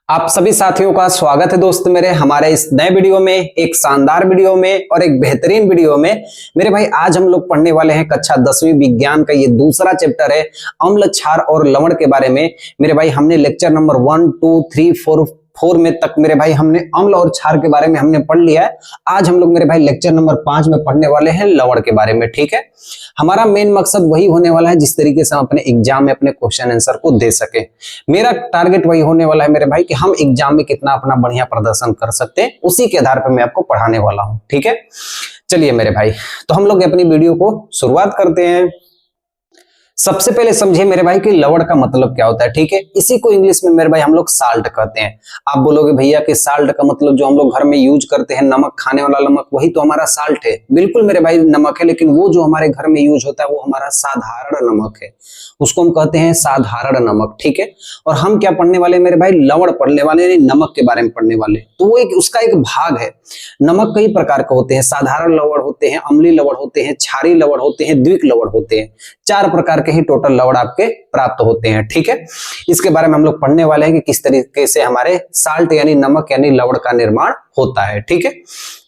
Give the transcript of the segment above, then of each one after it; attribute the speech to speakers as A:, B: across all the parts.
A: आप सभी साथियों का स्वागत है दोस्त मेरे हमारे इस नए वीडियो में, एक शानदार वीडियो में और एक बेहतरीन वीडियो में। मेरे भाई आज हम लोग पढ़ने वाले हैं कक्षा 10वीं विज्ञान का ये दूसरा चैप्टर है अम्ल, क्षार और लवण के बारे में। मेरे भाई हमने लेक्चर नंबर 1, 2, 3, 4 में तक मेरे भाई हमने अम्ल और क्षार के बारे में हमने पढ़ लिया है। आज हम लोग मेरे भाई लेक्चर नंबर 5 में पढ़ने वाले हैं लवण के बारे में। ठीक है, हमारा मेन मकसद वही होने वाला है जिस तरीके से हम अपने एग्जाम में अपने क्वेश्चन आंसर को दे सके। मेरा टारगेट वही होने वाला है मेरे भाई कि हम एग्जाम में कितना अपना बढ़िया प्रदर्शन कर सकते हैं, उसी के आधार पर मैं आपको पढ़ाने वाला हूं। ठीक है, चलिए मेरे भाई तो हम लोग अपनी वीडियो को शुरुआत करते हैं। सबसे पहले समझिए मेरे भाई कि लवण का मतलब क्या होता है। ठीक है, इसी को इंग्लिश में मेरे भाई हम लोग साल्ट कहते हैं। आप बोलोगे भैया कि साल्ट का मतलब जो हम लोग घर में यूज करते हैं नमक, खाने वाला नमक, वही तो हमारा साल्ट है। बिल्कुल मेरे भाई नमक है, लेकिन वो जो हमारे घर में यूज होता है वो हमारा साधारण नमक है, उसको हम कहते हैं साधारण नमक। ठीक है, और हम क्या पढ़ने वाले मेरे भाई, लवण पढ़ने वाले, नमक के बारे में पढ़ने वाले। तो वो एक उसका एक भाग है। नमक कई प्रकार के होते हैं, साधारण लवण होते हैं, अम्लीय लवण होते हैं, क्षारीय लवण होते हैं, द्विक लवण होते हैं। 4 प्रकार के ही टोटल लवण आपके प्राप्त होते हैं। ठीक है, इसके बारे में हम लोग पढ़ने वाले हैं कि किस तरीके से हमारे साल्ट यानी नमक यानी लवण का निर्माण होता है। ठीक है,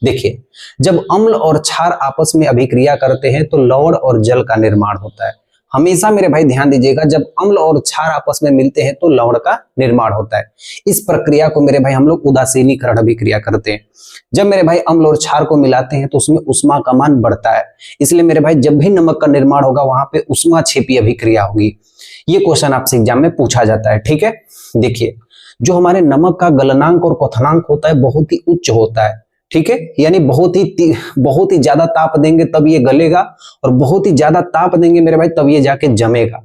A: देखिए जब अम्ल और क्षार आपस में अभिक्रिया करते हैं तो लवण और जल का निर्माण होता है। हमेशा मेरे भाई ध्यान दीजिएगा, जब अम्ल और क्षार आपस में मिलते हैं तो लवण का निर्माण होता है। इस प्रक्रिया को मेरे भाई हम लोग उदासीनीकरण अभिक्रिया करते हैं। जब मेरे भाई अम्ल और क्षार को मिलाते हैं तो उसमें उष्मा का मान बढ़ता है। इसलिए मेरे भाई जब भी नमक का निर्माण होगा वहां पे उष्मा क्षेपी अभिक्रिया होगी। ये क्वेश्चन आपसे एग्जाम में पूछा जाता है। ठीक है, देखिए जो हमारे नमक का गलनांक और क्वथनांक होता है बहुत ही उच्च होता है। ठीक है, यानी बहुत ही ज्यादा ताप देंगे तब ये गलेगा, और बहुत ही ज्यादा ताप देंगे मेरे भाई तब ये जाके जमेगा।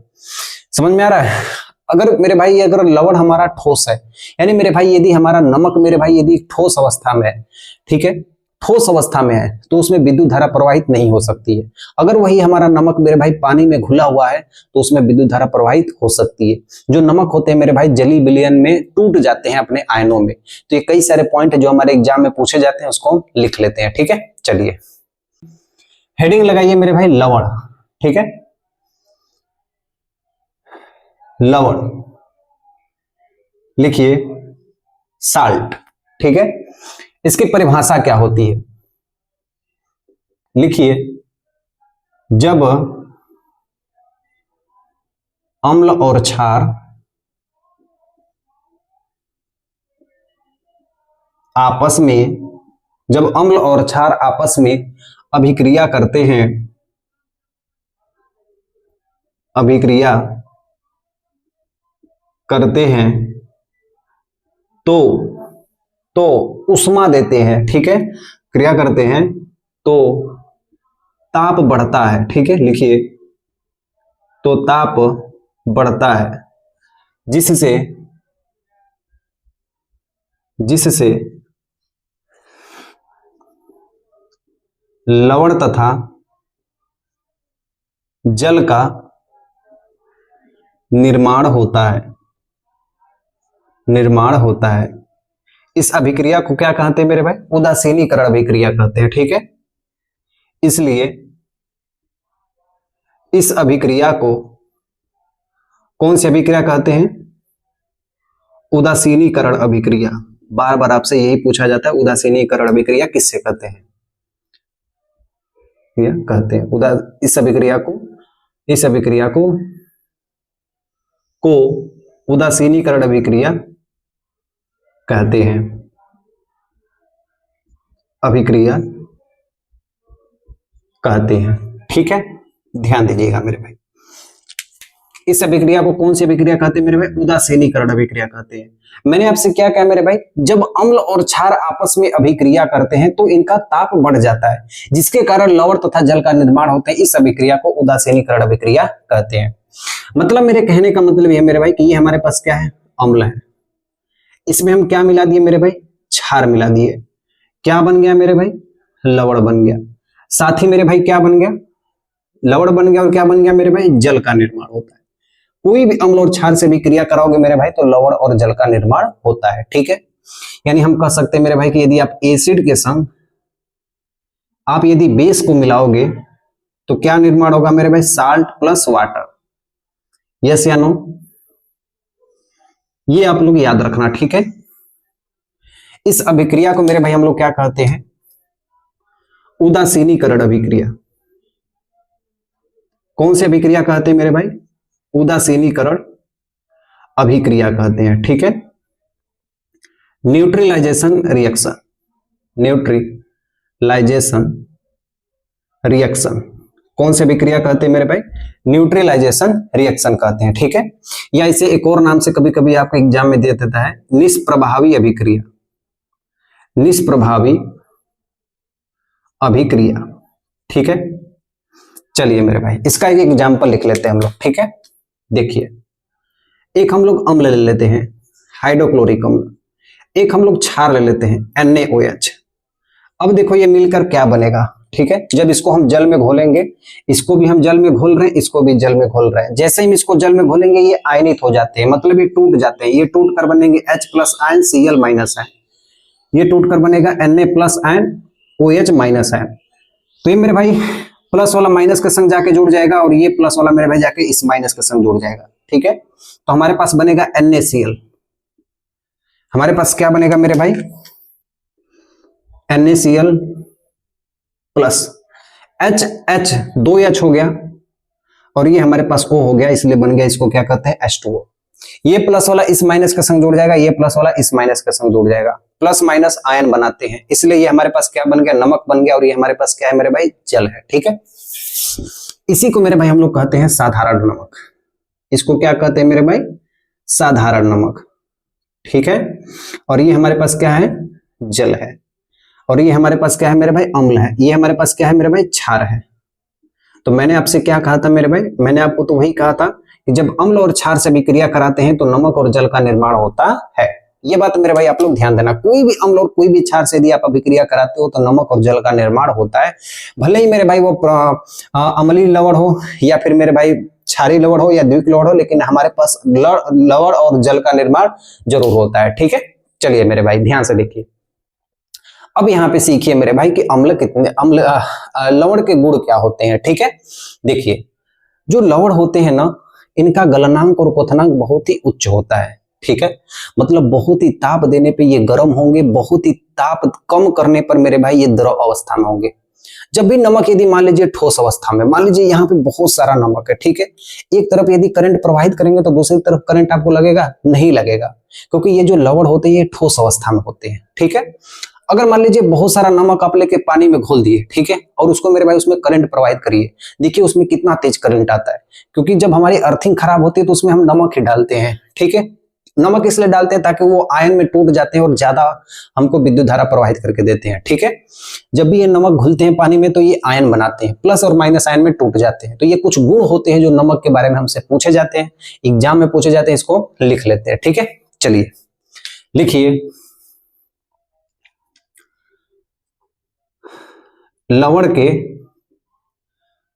A: समझ में आ रहा है? अगर मेरे भाई अगर लवण हमारा ठोस है, यानी मेरे भाई यदि हमारा नमक मेरे भाई यदि ठोस अवस्था में है, ठीक है, ठोस अवस्था में है तो उसमें विद्युत धारा प्रवाहित नहीं हो सकती है। अगर वही हमारा नमक मेरे भाई पानी में घुला हुआ है तो उसमें विद्युत धारा प्रवाहित हो सकती है। जो नमक होते हैं मेरे भाई जलीय विलयन में टूट जाते हैं अपने आयनों में। तो ये कई सारे पॉइंट है जो हमारे एग्जाम में पूछे जाते हैं, उसको हम लिख लेते हैं। ठीक है, चलिए हेडिंग लगाइए मेरे भाई लवण। ठीक है, लवण लिखिए साल्ट। ठीक है, इसकी परिभाषा क्या होती है लिखिए, जब अम्ल और क्षार आपस में, जब अम्ल और क्षार आपस में अभिक्रिया करते हैं, अभिक्रिया करते हैं तो उष्मा देते हैं। ठीक है, क्रिया करते हैं तो ताप बढ़ता है। ठीक है, लिखिए तो ताप बढ़ता है, जिससे लवण तथा जल का निर्माण होता है। इस अभिक्रिया को क्या कहते हैं मेरे भाई, उदासीनीकरण अभिक्रिया कहते हैं। ठीक है, इसलिए इस अभिक्रिया को कौन सी अभिक्रिया कहते हैं, उदासीनीकरण अभिक्रिया। बार बार आपसे यही पूछा जाता है, उदासीनीकरण अभिक्रिया किससे कहते हैं, कहते हैं इस अभिक्रिया को उदासीनीकरण अभिक्रिया कहते हैं। अभिक्रिया कहते हैं। ठीक है, ध्यान दीजिएगा मेरे भाई, इस अभिक्रिया को कौन सी अभिक्रिया कहते हैं मेरे भाई, उदासीनीकरण अभिक्रिया कहते हैं। मैंने आपसे क्या कहा मेरे भाई, जब अम्ल और क्षार आपस में अभिक्रिया करते हैं तो इनका ताप बढ़ जाता है, जिसके कारण लवण तथा जल का निर्माण होता है। इस अभिक्रिया को उदासीनीकरण अभिक्रिया कहते हैं। मतलब मेरे कहने का मतलब यह मेरे भाई कि ये हमारे पास क्या है, अम्ल है, इसमें हम क्या मिला दिए मेरे भाई, क्षार मिला दिए, क्या बन गया मेरे भाई, लवण बन गया। साथ ही मेरे भाई क्या बन गया, लवण बन गया, और क्या बन गया मेरे भाई, जल का निर्माण होता है। कोई भी अम्ल और क्षार से भी क्रिया कराओगे मेरे भाई तो लवण और जल का निर्माण होता है। ठीक है, यानी हम कह सकते हैं मेरे भाई कि यदि आप एसिड के संग आप यदि बेस को मिलाओगे तो क्या निर्माण होगा मेरे भाई, साल्ट प्लस वाटर। यस या नो, ये आप लोग याद रखना। ठीक है, इस अभिक्रिया को मेरे भाई हम लोग क्या कहते हैं? उदासीनीकरण अभिक्रिया। कौन सी अभिक्रिया कहते हैं मेरे भाई? उदासीनीकरण अभिक्रिया कहते हैं। ठीक है, न्यूट्रलाइजेशन रिएक्शन, न्यूट्रलाइजेशन रिएक्शन कौन सी अभिक्रिया कहते हैं मेरे भाई? न्यूट्रलाइजेशन रिएक्शन कहते हैं। ठीक है, या इसे एक और नाम से कभी कभी आपको एग्जाम में दे देता है निष्प्रभावी अभिक्रिया, निष्प्रभावी अभिक्रिया। ठीक है, चलिए मेरे भाई इसका एक एग्जाम्पल लिख लेते हैं हम लोग। ठीक है, देखिए एक हम लोग अम्ल ले लेते हैं हाइड्रोक्लोरिक अम्ल, एक हम लोग क्षार ले लेते हैं NaOH। अब देखो ये मिलकर क्या बनेगा? ठीक है, जब इसको हम जल में घोलेंगे, इसको भी हम जल में घोल रहे हैं, इसको भी जल में घोल रहे हैं, जैसे ही हम इसको जल में घोलेंगे ये आयनित हो जाते हैं, मतलब ये टूट जाते हैं। ये टूट कर बनेंगे H plus ion Cl minus ion, ये टूट कर बनेगा Na plus ion OH minus ion. तो ये मेरे भाई प्लस वाला माइनस के संग जाके जुड़ जाएगा और ये प्लस वाला मेरे भाई जाके इस माइनस के संग जुड़ जाएगा। ठीक है, तो हमारे पास बनेगा NaCl, हमारे पास क्या बनेगा मेरे भाई? NaCl प्लस H 2H हो गया और ये हमारे पास O हो गया, इसलिए बन गया, इसको क्या कहते हैं? H2O। ये प्लस वाला इस माइनस के संग जुड़ जाएगा, ये प्लस वाला इस माइनस के संग जुड़ जाएगा, प्लस माइनस आयन बनाते हैं, इसलिए ये हमारे पास क्या बन गया? नमक बन गया और ये हमारे पास क्या है मेरे भाई? जल है। ठीक है, इसी को मेरे भाई हम लोग कहते हैं साधारण नमक। इसको क्या कहते हैं मेरे भाई? साधारण नमक। ठीक है, और ये हमारे पास क्या है? जल है। और ये हमारे पास क्या है मेरे भाई? अम्ल है। ये हमारे पास क्या है मेरे भाई? क्षार है। तो मैंने आपसे क्या कहा था मेरे भाई? मैंने आपको तो वही कहा था कि जब अम्ल और क्षार से अभिक्रिया कराते हैं तो नमक और जल का निर्माण होता है। ये बात मेरे भाई आप लोग ध्यान देना, कोई भी अम्ल और कोई भी क्षार से यदि आप अभिक्रिया कराते हो तो नमक और जल का निर्माण होता है। भले ही मेरे भाई वो अम्लीय लवण हो या फिर मेरे भाई क्षारीय लवण हो या द्विक लवण हो, लेकिन हमारे पास लवण और जल का निर्माण जरूर होता है। ठीक है, चलिए मेरे भाई ध्यान से देखिए। अब यहाँ पे सीखिए मेरे भाई कि लवण के गुण क्या होते हैं। ठीक है, देखिए जो लवण होते हैं ना, इनका गलनांक और क्वथनांक बहुत ही उच्च होता है। ठीक है, मतलब बहुत ही ताप देने पे ये गर्म होंगे, बहुत ही ताप कम करने पर मेरे भाई ये द्रव अवस्था में होंगे। जब भी नमक यदि मान लीजिए ठोस अवस्था में, मान लीजिए यहाँ पे बहुत सारा नमक है, ठीक है, एक तरफ यदि करंट प्रवाहित करेंगे तो दूसरी तरफ करंट आपको लगेगा? नहीं लगेगा, क्योंकि ये जो लवण होते हैं ये ठोस अवस्था में होते हैं। ठीक है, अगर मान लीजिए बहुत सारा नमक आप लेके पानी में घोल दिए, ठीक है, और उसको मेरे भाई उसमें करंट प्रवाहित करिए, देखिए उसमें कितना तेज करंट आता है, क्योंकि जब हमारी अर्थिंग खराब होती है तो उसमें हम नमक ही डालते हैं। ठीक है, नमक इसलिए डालते हैं ताकि वो आयन में टूट जाते हैं और ज्यादा हमको विद्युत धारा प्रवाहित करके देते हैं। ठीक है, जब भी ये नमक घुलते हैं पानी में तो ये आयन बनाते हैं, प्लस और माइनस आयन में टूट जाते हैं। तो ये कुछ गुण होते हैं जो नमक के बारे में हमसे पूछे जाते हैं, एग्जाम में पूछे जाते हैं, इसको लिख लेते हैं। ठीक है, चलिए लिखिए, लवण के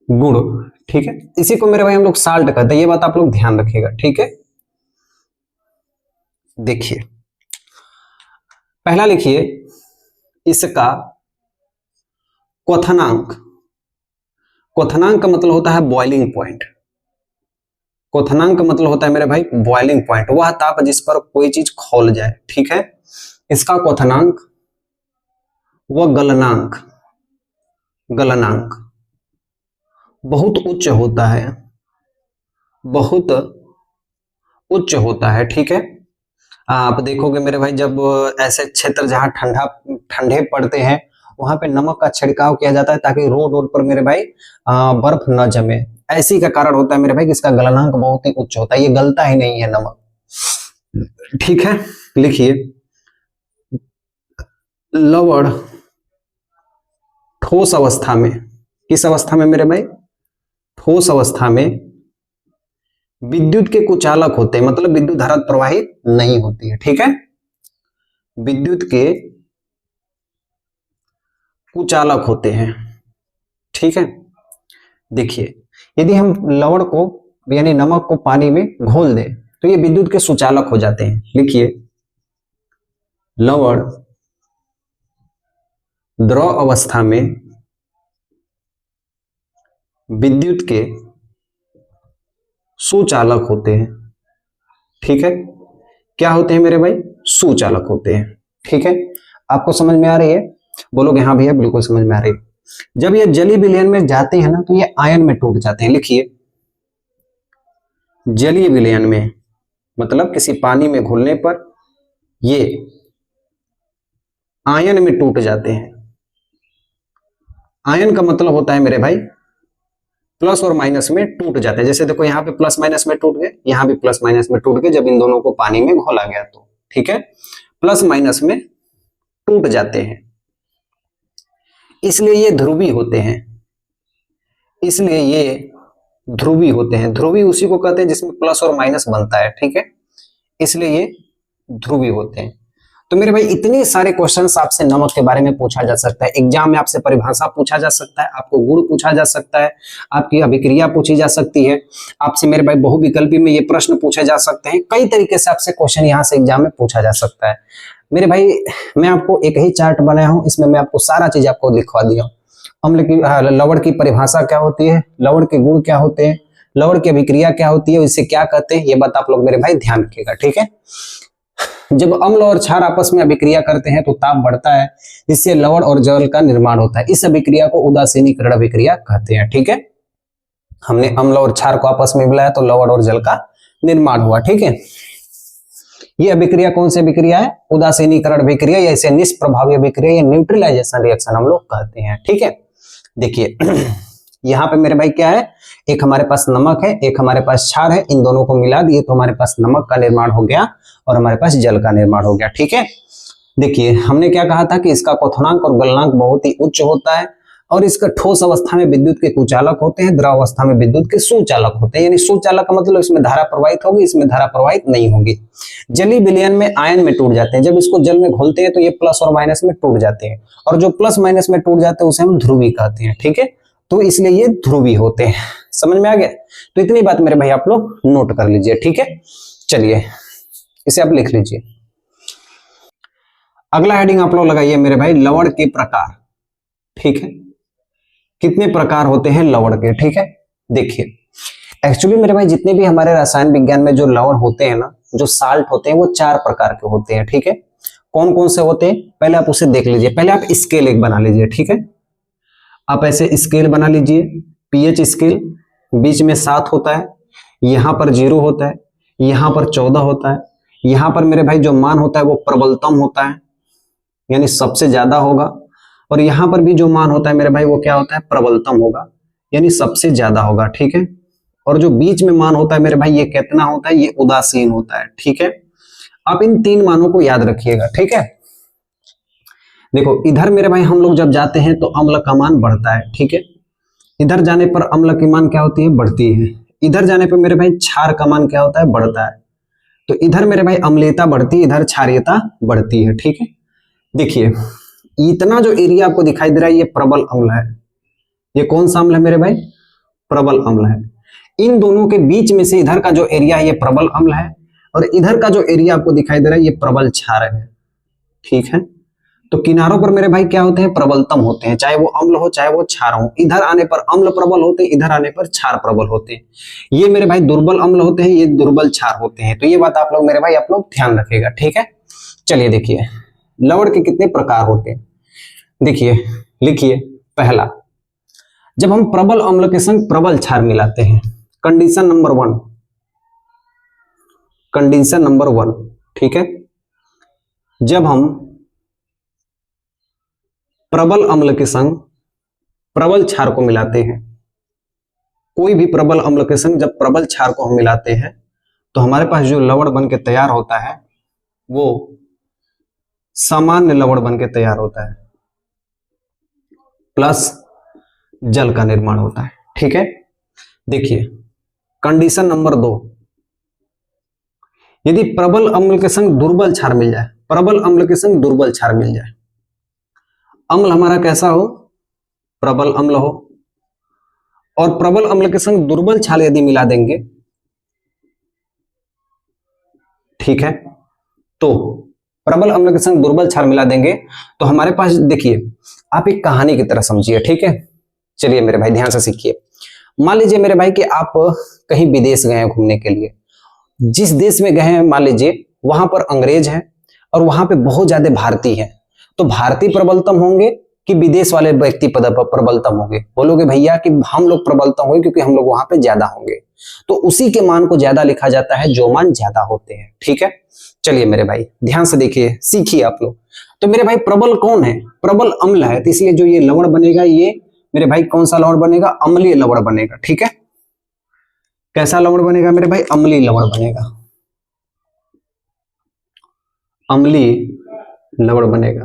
A: गुण। ठीक है, इसी को मेरे भाई हम लोग साल्ट कहते हैं, ये बात आप लोग ध्यान रखिएगा। ठीक है, देखिए पहला लिखिए इसका क्वथनांक। क्वथनांक का मतलब होता है बॉइलिंग पॉइंट। क्वथनांक का मतलब होता है मेरे भाई बॉइलिंग पॉइंट, वह ताप जिस पर कोई चीज खौल जाए। ठीक है, इसका क्वथनांक व गलनांक, गलनांक बहुत उच्च होता है, बहुत उच्च होता है। ठीक है, आप देखोगे मेरे भाई जब ऐसे क्षेत्र जहां ठंडे पड़ते हैं वहां पे नमक का छिड़काव किया जाता है ताकि रोड रोड पर मेरे भाई बर्फ न जमे। ऐसी का कारण होता है मेरे भाई कि इसका गलनांक बहुत ही उच्च होता है, ये गलता ही नहीं है नमक। ठीक है, लिखिए लवण ठोस अवस्था में, किस अवस्था में मेरे भाई? ठोस अवस्था में विद्युत के कुचालक होते हैं, मतलब विद्युत धारा प्रवाहित नहीं होती है। ठीक है, विद्युत के कुचालक होते हैं। ठीक है, देखिए यदि हम लवण को यानी नमक को पानी में घोल दें तो ये विद्युत के सुचालक हो जाते हैं। लिखिए लवण द्रव अवस्था में विद्युत के सुचालक होते हैं। ठीक है, क्या होते हैं मेरे भाई? सुचालक होते हैं। ठीक है, आपको समझ में आ रही है? बोलोगे हाँ भैया बिल्कुल समझ में आ रही है। जब ये जलीय विलयन में जाते हैं ना तो ये आयन में टूट जाते हैं। लिखिए, जलीय विलयन में मतलब किसी पानी में घुलने पर ये आयन में टूट जाते हैं। आयन का मतलब होता है मेरे भाई प्लस और माइनस में टूट जाते हैं। जैसे देखो यहाँ पे प्लस माइनस में टूट गए, यहाँ भी प्लस माइनस में टूट गए जब इन दोनों को पानी में घोला गया तो, ठीक है, प्लस माइनस में टूट जाते हैं, इसलिए ये ध्रुवी होते हैं। इसलिए ये ध्रुवी होते हैं। ध्रुवी उसी को कहते हैं जिसमें प्लस और माइनस बनता है, ठीक है, इसलिए ये ध्रुवी होते हैं। तो मेरे भाई इतने सारे क्वेश्चंस आपसे नमक के बारे में पूछा जा सकता है। एग्जाम में आपसे परिभाषा पूछा जा सकता है, आपको गुण पूछा जा सकता है, आपकी अभिक्रिया पूछी जा सकती है, आपसे मेरे भाई बहुविकल्पी में ये प्रश्न पूछे जा सकते हैं। कई तरीके से आपसे क्वेश्चन यहाँ से एग्जाम में पूछा जा सकता है। मेरे भाई मैं आपको एक ही चार्ट बनाया हूँ, इसमें मैं आपको सारा चीज आपको लिखवा दिया हूँ। अम्ल की लवण की परिभाषा क्या होती है, लवण के गुण क्या होते हैं, लवण की अभिक्रिया क्या होती है, इसे क्या कहते हैं, ये बात आप लोग मेरे भाई ध्यान रखिएगा, ठीक है। जब अम्ल और क्षार आपस में अभिक्रिया करते हैं तो ताप बढ़ता है, जिससे लवण और जल का निर्माण होता है। इस अभिक्रिया को उदासीनीकरण अभिक्रिया कहते हैं, ठीक है। हमने अम्ल और क्षार को आपस में मिलाया तो लवण और जल का निर्माण हुआ, ठीक है। ये अभिक्रिया कौन सी अभिक्रिया है? उदासीनीकरण अभिक्रिया, या इसे निष्प्रभावी अभिक्रिया या न्यूट्रलाइजेशन रिएक्शन हम लोग कहते हैं, ठीक है। देखिए यहाँ पे मेरे भाई क्या है, एक हमारे पास नमक है, एक हमारे पास क्षार है, इन दोनों को मिला दिए तो हमारे पास नमक का निर्माण हो गया और हमारे पास जल का निर्माण हो गया, ठीक है। देखिए हमने क्या कहा था कि इसका क्वथनांक और गलनांक बहुत ही उच्च होता है और इसका ठोस अवस्था में विद्युत के कुचालक होते हैं, द्रव अवस्था में विद्युत के सुचालक होते हैं। यानी सुचालक का मतलब इसमें धारा प्रवाहित होगी, इसमें धारा प्रवाहित नहीं होगी। जलीय विलयन में आयन में टूट जाते हैं, जब इसको जल में घोलते हैं तो ये प्लस और माइनस में टूट जाते हैं, और जो प्लस माइनस में टूट जाते हैं उसे हम ध्रुवी कहते हैं, ठीक है। तो इसलिए ये ध्रुवी होते हैं। समझ में आ गया? तो इतनी बात मेरे भाई आप लोग नोट कर लीजिए, ठीक है। चलिए इसे आप लिख लीजिए। अगला हेडिंग आप लोग लगाइए मेरे भाई, लवण के प्रकार, ठीक है। कितने प्रकार होते हैं लवण के, ठीक है। देखिए एक्चुअली मेरे भाई जितने भी हमारे रसायन विज्ञान में जो लवण होते हैं ना, जो साल्ट होते हैं, वो 4 प्रकार के होते हैं, ठीक है। कौन कौन से होते हैं पहले आप उसे देख लीजिए। पहले आप स्केल एक बना लीजिए, ठीक है। आप ऐसे स्केल बना लीजिए, पीएच स्केल, बीच में 7 होता है, यहां पर 0 होता है, यहां पर 14 होता है, यहां पर मेरे भाई जो मान होता है वो प्रबलतम होता है, यानी सबसे ज्यादा होगा, और यहां पर भी जो मान होता है मेरे भाई वो क्या होता है, प्रबलतम होगा, यानी सबसे ज्यादा होगा, ठीक है। और जो बीच में मान होता है मेरे भाई ये कितना होता है, ये उदासीन होता है, ठीक है। आप इन 3 मानों को याद रखिएगा, ठीक है। देखो इधर मेरे भाई हम लोग जब जाते हैं तो अम्ल का मान बढ़ता है, ठीक है। इधर जाने पर अम्ल की मान क्या होती है, बढ़ती है। इधर जाने पर मेरे भाई क्षार का मान क्या होता है, बढ़ता है। तो इधर मेरे भाई अम्लीयता बढ़ती है, इधर क्षारीयता बढ़ती है, ठीक है। देखिए इतना जो एरिया आपको दिखाई दे रहा है ये प्रबल अम्ल है। ये कौन सा अम्ल है मेरे भाई, प्रबल अम्ल है। इन दोनों के बीच में से इधर का जो एरिया है ये प्रबल अम्ल है, और इधर का जो एरिया आपको दिखाई दे रहा है ये प्रबल क्षार है, ठीक है। तो किनारों पर मेरे भाई क्या होते हैं, प्रबलतम होते हैं, चाहे वो अम्ल हो चाहे वो क्षार हो। इधर आने पर अम्ल प्रबल होते हैं, इधर आने पर क्षार प्रबल होते हैं। ये मेरे भाई दुर्बल अम्ल होते हैं, ये दुर्बल क्षार होते हैं। तो ये बात आप लोग मेरे भाई आप लोग ध्यान रखिएगा, ठीक है। चलिए देखिए लवण के कितने प्रकार होते हैं, देखिए लिखिए। पहला, जब हम प्रबल अम्ल के संग प्रबल क्षार मिलाते हैं, कंडीशन नंबर 1, कंडीशन नंबर 1, ठीक है। जब हम प्रबल अम्ल के संग प्रबल क्षार को मिलाते हैं, कोई भी प्रबल अम्ल के संग जब प्रबल क्षार को हम मिलाते हैं तो हमारे पास जो लवण बन के तैयार होता है वो सामान्य लवण बन के तैयार होता है, प्लस जल का निर्माण होता है, ठीक है। देखिए कंडीशन नंबर 2, यदि प्रबल अम्ल के संग दुर्बल क्षार मिल जाए, प्रबल अम्ल के संग दुर्बल क्षार मिल जाए, अम्ल हमारा कैसा हो, प्रबल अम्ल हो, और प्रबल अम्ल के संग दुर्बल क्षार यदि मिला देंगे, ठीक है, तो प्रबल अम्ल के संग दुर्बल क्षार मिला देंगे तो हमारे पास, देखिए आप एक कहानी की तरह समझिए, ठीक है। चलिए मेरे भाई ध्यान से सीखिए। मान लीजिए मेरे भाई कि आप कहीं विदेश गए हैं घूमने के लिए, जिस देश में गए हैं मान लीजिए वहां पर अंग्रेज है, और वहां पे बहुत ज्यादा भारतीय है, तो भारतीय प्रबलतम होंगे कि विदेश वाले व्यक्ति प्रबलतम होंगे? बोलोगे भैया कि हम लोग प्रबलतम होंगे क्योंकि हम लोग वहां पे ज्यादा होंगे, तो उसी के मान को ज्यादा लिखा जाता है जो मान ज्यादा होते हैं। ठीक है, चलिए मेरे भाई ध्यान से देखिए, सीखिए आप लोग। तो मेरे भाई प्रबल कौन है? प्रबल अम्ल है, तो इसलिए जो ये लवण बनेगा ये मेरे भाई कौन सा लवण बनेगा? अम्लीय लवण बनेगा। ठीक है, कैसा लवण बनेगा मेरे भाई? अम्लीय लवण बनेगा, अम्लीय लवण बनेगा।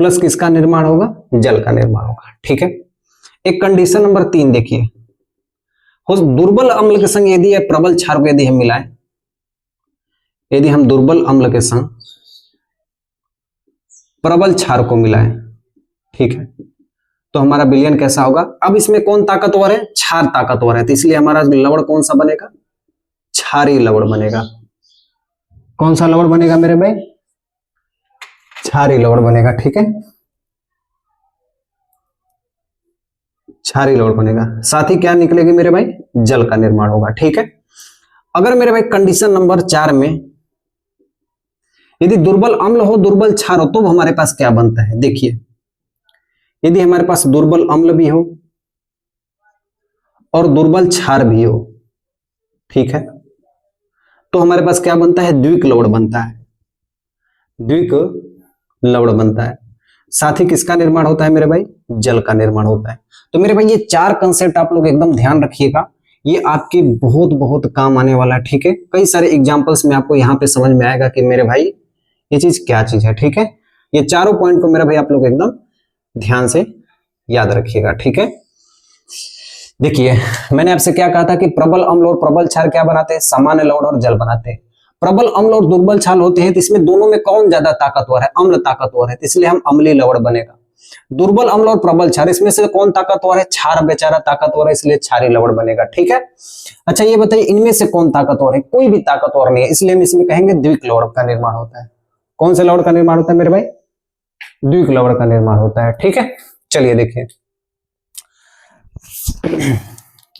A: प्लस किसका निर्माण होगा? जल का निर्माण होगा। ठीक है, एक कंडीशन नंबर 3 देखिए, दुर्बल अम्ल के संग यदि प्रबल क्षार को यदि हम मिलाएं, यदि हम दुर्बल अम्ल के संग प्रबल क्षार को मिलाएं, ठीक है, तो हमारा विलयन कैसा होगा? अब इसमें कौन ताकतवर है? क्षार ताकतवर है, तो इसलिए हमारा लवण कौन सा बनेगा? क्षारीय लवण बनेगा। कौन सा लवण बनेगा मेरे भाई? क्षारीय लवण बनेगा। ठीक है, क्षारीय लवण बनेगा। साथ ही क्या निकलेगी मेरे भाई? जल का निर्माण होगा। ठीक है, अगर मेरे भाई कंडीशन नंबर 4 में यदि दुर्बल अम्ल हो, दुर्बल क्षार हो, तो हमारे पास क्या बनता है? देखिए, यदि हमारे पास दुर्बल अम्ल भी हो और दुर्बल क्षार भी हो, ठीक है, तो हमारे पास क्या बनता है? द्विक लवण बनता है, द्विक लवण बनता है। साथ ही किसका निर्माण होता है मेरे भाई? जल का निर्माण होता है। तो मेरे भाई ये 4 कंसेप्ट आप लोग एकदम ध्यान रखिएगा, ये आपके बहुत बहुत काम आने वाला है। ठीक है, कई सारे एग्जांपल्स में आपको यहाँ पे समझ में आएगा कि मेरे भाई ये चीज क्या चीज है। ठीक है, ये चारों पॉइंट को मेरे भाई आप लोग एकदम ध्यान से याद रखिएगा। ठीक है, देखिए मैंने आपसे क्या कहा था कि प्रबल अम्ल और प्रबल क्षार क्या बनाते हैं? सामान्य लवण और जल बनाते हैं। प्रबल अम्ल और दुर्बल क्षार होते हैं, तो इसमें दोनों में कौन ज्यादा ताकतवर है? अम्ल ताकतवर है, तो इसलिए हम अम्लीय लवण बनेगा। दुर्बल अम्ल और प्रबल क्षार, इसमें से कौन ताकतवर है? क्षार बेचारा ताकतवर है, इसलिए क्षारीय लवण बनेगा। ठीक है, अच्छा ये बताइए इनमें से कौन ताकतवर है? कोई भी ताकतवर नहीं है, इसलिए हम इसमें कहेंगे द्विक लवण का निर्माण होता है। कौन से लवण का निर्माण होता है मेरे भाई? द्विक लवण का निर्माण होता है। ठीक है, चलिए देखिए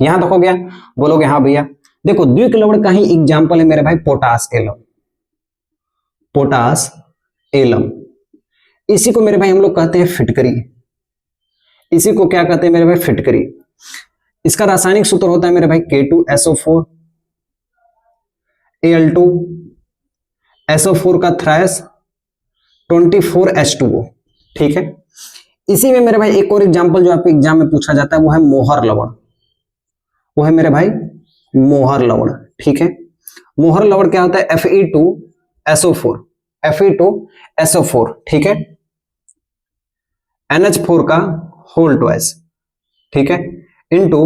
A: यहां तक हो गया। बोलोगे हाँ भैया। देखो द्विक लवण का ही एग्जाम्पल है मेरे भाई पोटास एलम, पोटास एलम। इसी को मेरे भाई हम लोग कहते हैं फिटकरी। इसी को क्या कहते हैं मेरे भाई? फिटकरी। इसका रासायनिक सूत्र होता है मेरे भाई K2SO4 Al2 SO4 का थ्रायस 24H2O। ठीक है, इसी में मेरे भाई एक और एग्जांपल जो आपके एग्जाम में पूछा जाता है वो है मोहर लवण। वो है मेरे भाई मोहर लवण। ठीक है, मोहर लवण क्या होता है? Fe2SO4, Fe2SO4। ठीक है, NH4 का होल ट्वाइस, ठीक है, इंटू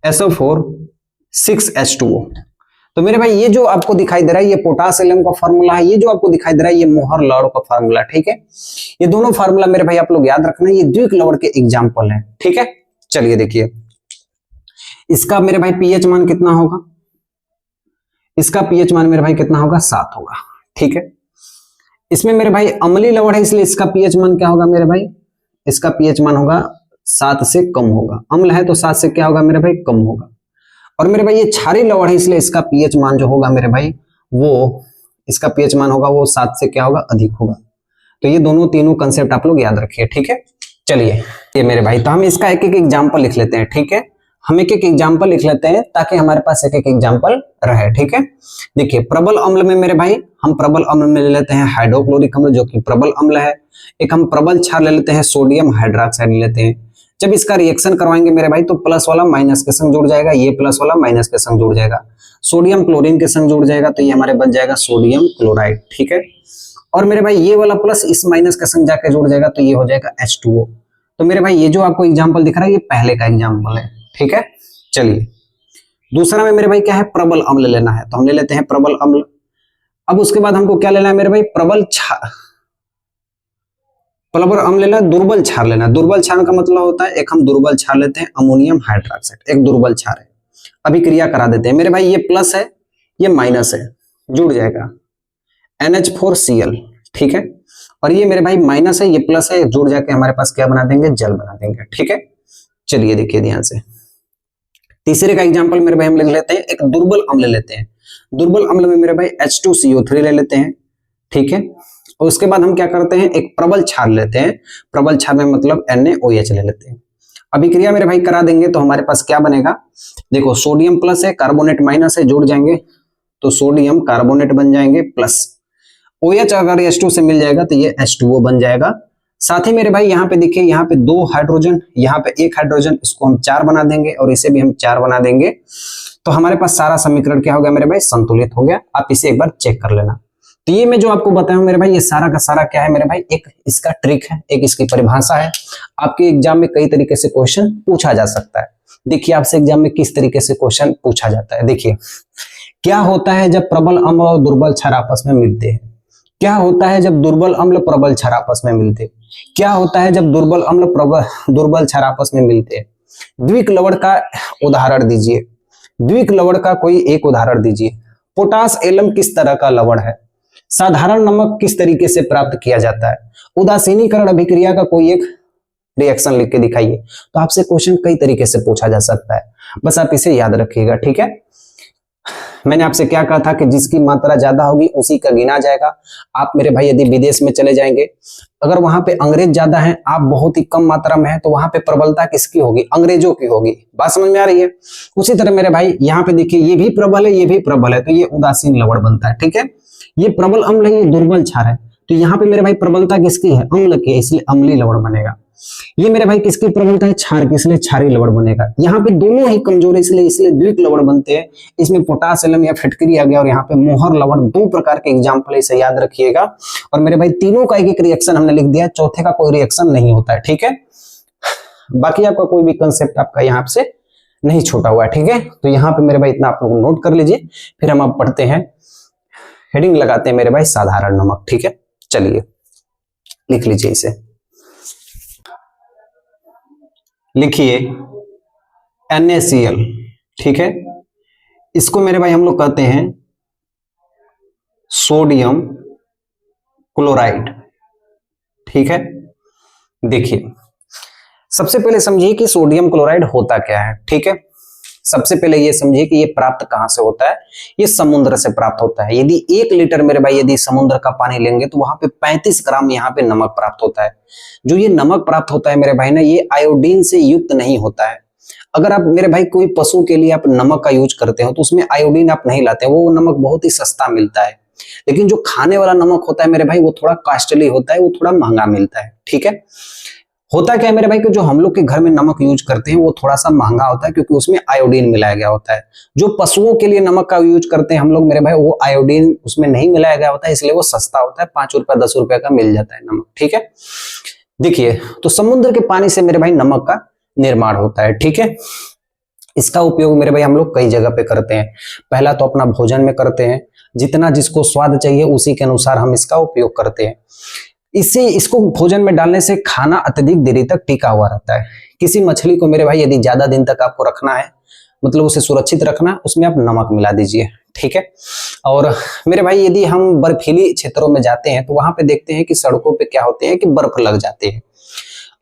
A: SO4 6H2O। तो मेरे भाई ये जो आपको दिखाई दे रहा है ये पोटासियम का फार्मूला है, ये जो आपको दिखाई दे रहा है ये मोहर लवण का फार्मूला। ठीक है, ये दोनों फार्मूला मेरे भाई आप लोग याद रखना, ये द्विक लवण के एग्जाम्पल है। ठीक है, चलिए देखिए इसका मेरे भाई पीएच मान कितना होगा? इसका पीएच मान मेरे भाई कितना होगा? 7 होगा। ठीक है, इसमें मेरे भाई अम्लीय लवण है इसलिए इसका पीएच मान क्या होगा मेरे भाई? इसका पीएच मान होगा 7 से कम होगा। अम्ल है तो 7 से क्या होगा मेरे भाई? कम होगा। और मेरे भाई ये क्षारीय लवण है इसलिए इसका पीएच मान जो होगा मेरे भाई वो इसका पीएच मान होगा वो 7 से क्या होगा? अधिक होगा। तो ये दोनों तीनों कंसेप्ट आप लोग याद रखिए। ठीक है, चलिए ये मेरे भाई तो हम इसका एक एक एग्जाम्पल लिख लेते हैं। ठीक है, हम एक एक एग्जाम्पल लिख लेते हैं ताकि हमारे पास एक एक एग्जाम्पल रहे। ठीक है, देखिए प्रबल अम्ल में मेरे भाई हम प्रबल अम्ल में ले लेते हैं हाइड्रोक्लोरिक अम्ल जो कि प्रबल अम्ल है। एक हम प्रबल क्षार ले लेते हैं सोडियम हाइड्रोक्साइड ले लेते हैं। जब इसका रिएक्शन करवाएंगे मेरे भाई तो प्लस वाला माइनस के संग जुड़ जाएगा, ये प्लस वाला माइनस के संग जुड़ जाएगा, सोडियम क्लोरीन के संग जुड़ जाएगा, तो ये हमारे बन जाएगा सोडियम क्लोराइड। ठीक है, और मेरे भाई ये वाला प्लस इस माइनस के संग जाके जुड़ जाएगा तो ये हो जाएगा H2O। तो मेरे भाई ये जो आपको एग्जाम्पल दिख रहा है ये पहले का एग्जाम्पल है। ठीक है, चलिए दूसरा में मेरे भाई क्या है? प्रबल अम्ल लेना है, तो हम ले लेते हैं प्रबल अम्ल। अब उसके बाद हमको क्या लेना है मेरे भाई? प्रबल क्षार, प्रबल अम्ल लेना है, दुर्बल क्षार लेना है। दुर्बल क्षार का मतलब होता है एक हम दुर्बल क्षार लेते हैं अमोनियम हाइड्रोक्साइड, एक दुर्बल क्षार है। अभिक्रिया करा देते हैं मेरे भाई, ये प्लस है ये माइनस है, जुड़ जाएगा NH4Cl। ठीक है, और ये मेरे भाई माइनस है ये प्लस है, जुड़ जाके हमारे पास क्या बना देंगे? जल बना देंगे। ठीक है, चलिए देखिए ध्यान से तीसरे का एग्जांपल मेरे भाई हम लिख लेते हैं, एक दुर्बल अम्ल लेते हैं। दुर्बल अम्ल में मेरे भाई H2CO3 ले लेते हैं, ठीक है। और उसके बाद हम क्या करते हैं, एक प्रबल क्षार लेते हैं। प्रबल क्षार में मतलब NaOH ले लेते हैं। अभिक्रिया मेरे भाई करा देंगे तो हमारे पास क्या बनेगा, देखो सोडियम प्लस है, कार्बोनेट माइनस है, जोड़ जाएंगे तो सोडियम कार्बोनेट बन जाएंगे प्लस OH अगर H2 से मिल जाएगा तो ये H2O बन जाएगा। साथ ही मेरे भाई यहाँ पे देखिए, यहाँ पे 2 हाइड्रोजन, यहाँ पे 1 हाइड्रोजन, इसको हम 4 बना देंगे और इसे भी हम 4 बना देंगे। तो हमारे पास सारा समीकरण क्या हो गया मेरे भाई, संतुलित हो गया। आप इसे एक बार चेक कर लेना। तो ये मैं जो आपको बताया हूं मेरे भाई, ये सारा का सारा क्या है मेरे भाई, एक इसका ट्रिक है, एक इसकी परिभाषा है। आपके एग्जाम में कई तरीके से क्वेश्चन पूछा जा सकता है। देखिए आपसे एग्जाम में किस तरीके से क्वेश्चन पूछा जाता है। देखिए, क्या होता है जब प्रबल अम्ल और दुर्बल क्षार आपस में मिलते हैं? क्या होता है जब दुर्बल अम्ल प्रबल क्षार आपस में मिलते हैं? क्या होता है जब दुर्बल अम्ल दुर्बल क्षार आपस में मिलते हैं? द्विक लवण का उदाहरण दीजिए, द्विक लवण का कोई एक उदाहरण दीजिए। पोटास एलम किस तरह का लवण है? साधारण नमक किस तरीके से प्राप्त किया जाता है? उदासीनीकरण अभिक्रिया का कोई एक रिएक्शन लिख के दिखाइए। तो आपसे क्वेश्चन कई तरीके से पूछा जा सकता है, बस आप इसे याद रखिएगा, ठीक है। मैंने आपसे क्या कहा था कि जिसकी मात्रा ज्यादा होगी उसी का गिना जाएगा। आप मेरे भाई यदि विदेश में चले जाएंगे, अगर वहां पे अंग्रेज ज्यादा हैं, आप बहुत ही कम मात्रा में हैं, तो वहां पे प्रबलता किसकी होगी? अंग्रेजों की होगी। बात समझ में आ रही है? उसी तरह मेरे भाई यहाँ पे देखिए, ये भी प्रबल है, ये भी प्रबल है, तो ये उदासीन लवण बनता है, ठीक है। ये प्रबल अम्ल है, ये दुर्बल क्षार है, तो यहाँ पे मेरे भाई प्रबलता किसकी है? अम्ल की, इसलिए अम्लीय लवण बनेगा। ये मेरे भाई किसकी प्रबलता है? क्षार की, इसलिए क्षारीय लवण बनेगा। यहाँ पे दोनों ही कमजोर है, इसलिए द्विक लवण बनते हैं। इसमें पोटासियम या फिटकरी आ गया, और यहाँ पे मोहर लवण। 2 प्रकार के एग्जाम्पल, इसे याद रखिएगा। और मेरे भाई तीनों का एक एक रिएक्शन हमने लिख दिया, चौथे का कोई रिएक्शन नहीं होता है, ठीक है। बाकी आपका कोई भी कंसेप्ट आपका यहाँ से नहीं छूटा हुआ है, ठीक है। तो यहाँ पे मेरे भाई इतना आप लोग नोट कर लीजिए, फिर हम अब पढ़ते हैं। हेडिंग लगाते हैं मेरे भाई साधारण नमक, ठीक है। चलिए लिख लीजिए इसे, लिखिए NaCl, ठीक है। इसको मेरे भाई हम लोग कहते हैं सोडियम क्लोराइड, ठीक है। देखिए सबसे पहले समझिए कि सोडियम क्लोराइड होता क्या है, ठीक है। सबसे पहले ये समझिए कि ये प्राप्त कहां से होता है? ये समुद्र से प्राप्त होता है। यदि 1 लीटर मेरे भाई यदि समुद्र का पानी लेंगे तो वहां पे 35 ग्राम यहाँ पे नमक प्राप्त होता है। जो ये नमक प्राप्त होता है मेरे भाई ना, ये आयोडीन से युक्त नहीं होता है। अगर आप मेरे भाई कोई पशु के लिए आप नमक का यूज करते हो तो उसमें आयोडीन आप नहीं लाते, वो नमक बहुत ही सस्ता मिलता है। लेकिन जो खाने वाला नमक होता है मेरे भाई, वो थोड़ा कॉस्टली होता है, वो थोड़ा महंगा मिलता है, ठीक है। होता क्या है मेरे भाई कि जो हम लोग के घर में नमक यूज करते हैं वो थोड़ा सा महंगा होता है, क्योंकि उसमें आयोडीन मिलाया गया होता है। जो पशुओं के लिए नमक का यूज करते हैं हम लोग मेरे भाई, वो आयोडीन उसमें नहीं मिलाया गया होता है, इसलिए वो सस्ता होता है। 5 रुपया 10 रुपया का मिल जाता है नमक, ठीक है। देखिए, तो समुद्र के पानी से मेरे भाई नमक का निर्माण होता है, ठीक है। इसका उपयोग मेरे भाई हम लोग कई जगह पे करते हैं। पहला तो अपना भोजन में करते हैं, जितना जिसको स्वाद चाहिए उसी के अनुसार हम इसका उपयोग करते हैं। इसको भोजन में डालने से खाना अत्यधिक देरी तक टिका हुआ रहता है। किसी मछली को मेरे भाई यदि ज्यादा दिन तक आपको रखना है, मतलब उसे सुरक्षित रखना, उसमें आप नमक मिला दीजिए, ठीक है। और मेरे भाई यदि हम बर्फीली क्षेत्रों में जाते हैं तो वहां पे देखते हैं कि सड़कों पे क्या होते हैं कि बर्फ लग जाते हैं।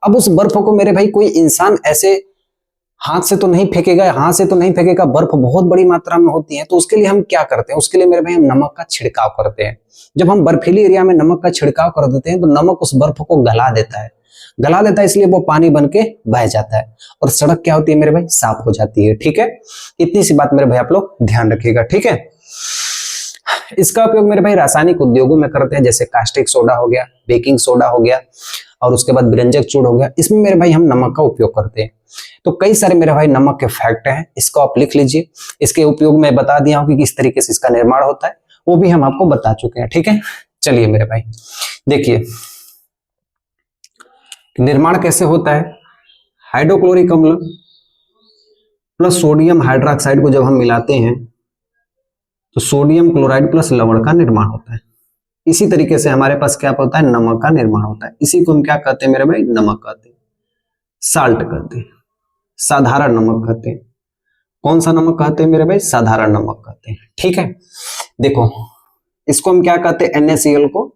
A: अब उस बर्फ को मेरे भाई कोई इंसान ऐसे हाथ से तो नहीं फेंकेगा, बर्फ बहुत बड़ी मात्रा में होती है। तो उसके लिए हम क्या करते हैं? उसके लिए मेरे भाई हम नमक का छिड़काव करते हैं। जब हम बर्फीली एरिया में नमक का छिड़काव कर देते हैं तो नमक उस बर्फ को गला देता है, इसलिए वो पानी बन के बह जाता है और सड़क क्या होती है मेरे भाई? साफ हो जाती है, ठीक है। इतनी सी बात मेरे भाई आप लोग ध्यान रखिएगा, ठीक है। इसका उपयोग मेरे भाई रासायनिक उद्योगों में करते हैं, जैसे कास्टिक सोडा हो गया, बेकिंग सोडा हो गया, और उसके बाद व्यंजक चूर्ण हो गया। इसमें मेरे भाई हम नमक का उपयोग करते हैं। तो कई सारे मेरे भाई नमक के फैक्ट हैं, इसको आप लिख लीजिए। इसके उपयोग में बता दिया हूं कि किस तरीके से इसका निर्माण होता है, वो भी हम आपको बता चुके हैं, ठीक है। चलिए मेरे भाई देखिए निर्माण कैसे होता है। हाइड्रोक्लोरिक अम्ल प्लस सोडियम हाइड्रोक्साइड को जब हम मिलाते हैं तो सोडियम क्लोराइड प्लस लवण का निर्माण होता है। इसी तरीके से हमारे पास क्या होता है? नमक का निर्माण होता है। इसी को हम क्या कहते हैं मेरे भाई? नमक कहते हैं, साल्ट कहते हैं, साधारण नमक कहते हैं। कौन सा नमक कहते हैं मेरे भाई? साधारण नमक कहते हैं, ठीक है। देखो इसको हम क्या कहते हैं? NaCl को,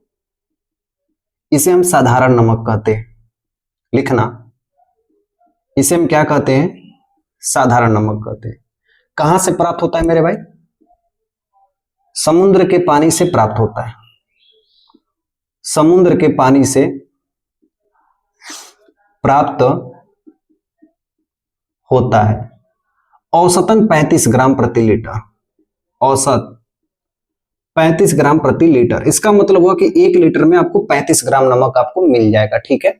A: इसे हम साधारण नमक कहते हैं। लिखना, इसे हम क्या कहते हैं? साधारण नमक कहते हैं। कहां से प्राप्त होता है मेरे भाई? समुद्र के पानी से प्राप्त होता है। समुद्र के पानी से प्राप्त होता है, औसतन 35 ग्राम प्रति लीटर। औसत 35 ग्राम प्रति लीटर, इसका मतलब हुआ कि 1 लीटर में आपको 35 ग्राम नमक आपको मिल जाएगा। ठीक है,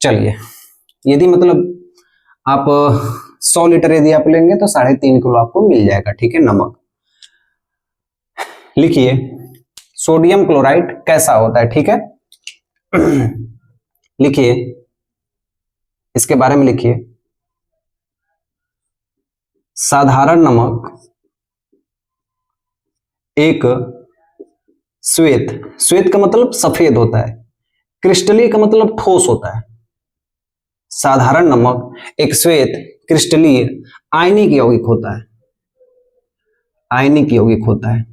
A: चलिए, यदि मतलब आप 100 लीटर यदि आप लेंगे तो 3.5 किलो आपको मिल जाएगा। ठीक है, नमक। लिखिए सोडियम क्लोराइड कैसा होता है। ठीक है, लिखिए इसके बारे में लिखिए। साधारण नमक एक श्वेत, श्वेत का मतलब सफेद होता है, क्रिस्टलीय का मतलब ठोस होता है। साधारण नमक एक श्वेत, क्रिस्टलीय, आयनिक यौगिक होता है। आयनिक यौगिक होता है।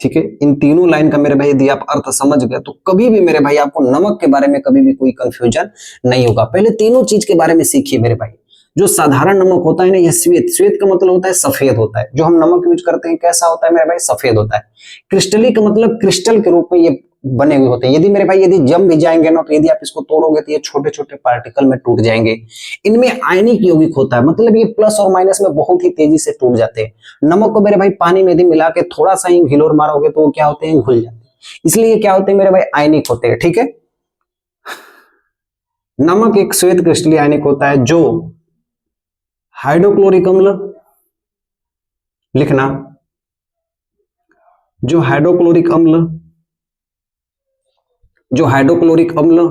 A: ठीक है, इन तीनों लाइन का मेरे भाई यदि आप अर्थ समझ गए तो कभी भी मेरे भाई आपको नमक के बारे में कभी भी कोई कंफ्यूजन नहीं होगा। पहले तीनों चीज के बारे में सीखिए मेरे भाई। जो साधारण नमक होता है ना, यह श्वेत, श्वेत का मतलब होता है सफेद होता है। जो हम नमक यूज करते हैं कैसा होता है मेरे भाई, सफेद होता है। क्रिस्टली का मतलब क्रिस्टल के रूप में ये बने हुए होते हैं। यदि मेरे भाई यदि जम भी जाएंगे ना, तो यदि आप इसको तोड़ोगे तो ये छोटे छोटे पार्टिकल में टूट जाएंगे। इनमें आयनिक यौगिक होता है, मतलब ये प्लस और माइनस में बहुत ही तेजी से टूट जाते हैं। नमक को मेरे भाई पानी में यदि मिला के थोड़ा सा ही हिलोर मारोगे तो वो क्या होते हैं, घुल जाते हैं। इसलिए क्या होते हैं मेरे भाई, आयनिक होते हैं। ठीक है, नमक एक श्वेत क्रिस्टलीय आयनिक होता है जो हाइड्रोक्लोरिक अम्ल, लिखना, जो हाइड्रोक्लोरिक अम्ल, जो हाइड्रोक्लोरिक अम्ल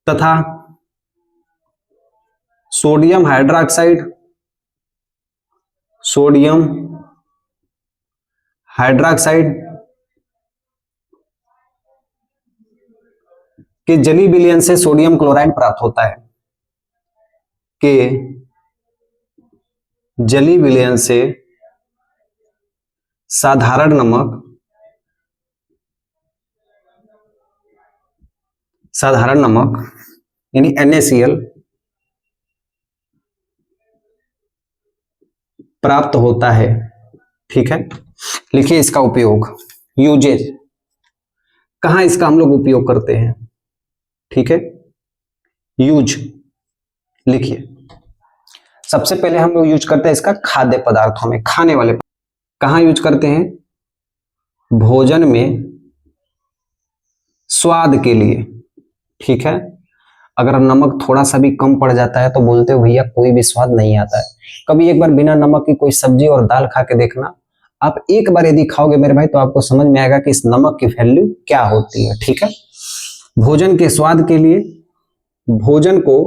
A: तथा सोडियम हाइड्रोक्साइड, सोडियम हाइड्रोक्साइड के जलीय विलयन से सोडियम क्लोराइड प्राप्त होता है। के जलीय विलयन से साधारण नमक, साधारण नमक यानी NaCl प्राप्त होता है। ठीक है, लिखिए इसका उपयोग, यूजेज, कहां इसका हम लोग उपयोग करते हैं। ठीक है, यूज लिखिए। सबसे पहले हम लोग यूज करते हैं इसका खाद्य पदार्थों में, खाने वाले। कहां यूज करते हैं, भोजन में स्वाद के लिए। ठीक है, अगर नमक थोड़ा सा भी कम पड़ जाता है तो बोलते हो भैया कोई भी स्वाद नहीं आता है। कभी एक बार बिना नमक की कोई सब्जी और दाल खा के देखना, आप एक बार यदि खाओगे मेरे भाई तो आपको समझ में आएगा कि इस नमक की वैल्यू क्या होती है। ठीक है, भोजन के स्वाद के लिए, भोजन को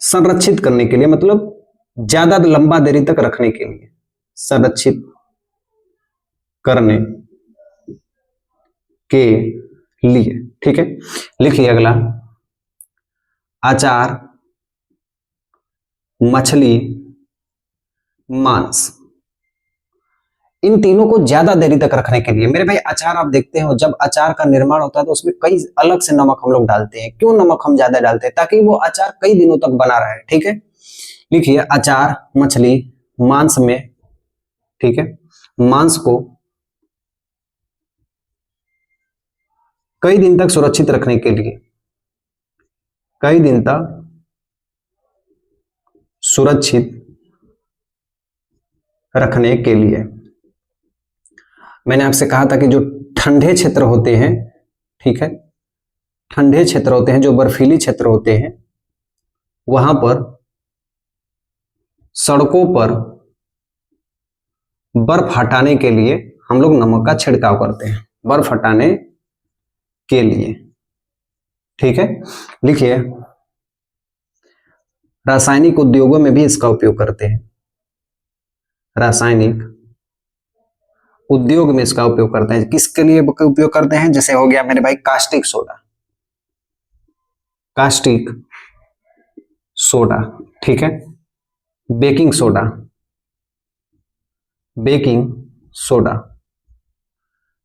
A: संरक्षित करने के लिए, मतलब ज्यादा लंबा देरी तक रखने के लिए, संरक्षित करने के लिए। ठीक है, लिखिए अगला, अचार, मछली, मांस, इन तीनों को ज्यादा देरी तक रखने के लिए। मेरे भाई अचार आप देखते हो, जब अचार का निर्माण होता है तो उसमें कई अलग से नमक हम लोग डालते हैं। क्यों नमक हम ज्यादा डालते हैं, ताकि वो अचार कई दिनों तक बना रहे। ठीक है, लिखिए अचार, मछली, मांस में, ठीक है, मांस को कई दिन तक सुरक्षित रखने के लिए, कई दिन तक सुरक्षित रखने के लिए। मैंने आपसे कहा था कि जो ठंडे क्षेत्र होते हैं, ठीक है, ठंडे क्षेत्र होते हैं, जो बर्फीली क्षेत्र होते हैं, वहां पर सड़कों पर बर्फ हटाने के लिए हम लोग नमक का छिड़काव करते हैं, बर्फ हटाने के लिए। ठीक है, लिखिए रासायनिक उद्योगों में भी इसका उपयोग करते हैं, रासायनिक उद्योग में इसका उपयोग करते हैं। किसके लिए उपयोग करते हैं, जैसे हो गया मेरे भाई कास्टिक सोडा, कास्टिक सोडा, ठीक है, baking soda, baking soda,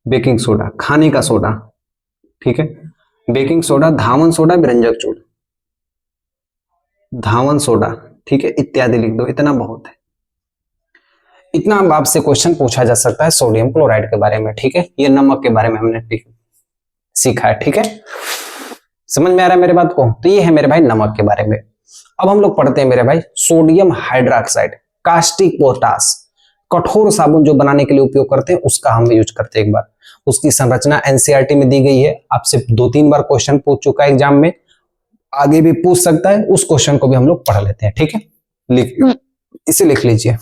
A: baking soda, खाने का सोडा, ठीक है, बेकिंग सोडा, धावन सोडा, व्यंजक सोडा, धावन सोडा, ठीक है, इत्यादि लिख दो, इतना बहुत है। इतना अब आपसे क्वेश्चन पूछा जा सकता है सोडियम क्लोराइड के बारे में, ठीक है। ये नमक के बारे में हमने सीखा है, ठीक है। समझ में आ रहा है मेरे बात को? तो ये है मेरे भाई नमक के बारे में। अब हम लोग पढ़ते हैं मेरे भाई सोडियम हाइड्रोक्साइड, कास्टिक पोटास, कठोर साबुन जो बनाने के लिए उपयोग करते हैं उसका हम यूज करते हैं। एक बार उसकी संरचना एनसीईआरटी में दी गई है, आपसे 2-3 बार क्वेश्चन पूछ चुका है एग्जाम में, आगे भी पूछ सकता है। उस क्वेश्चन को भी हम लोग पढ़ लेते हैं, ठीक है। इसे लिख लीजिए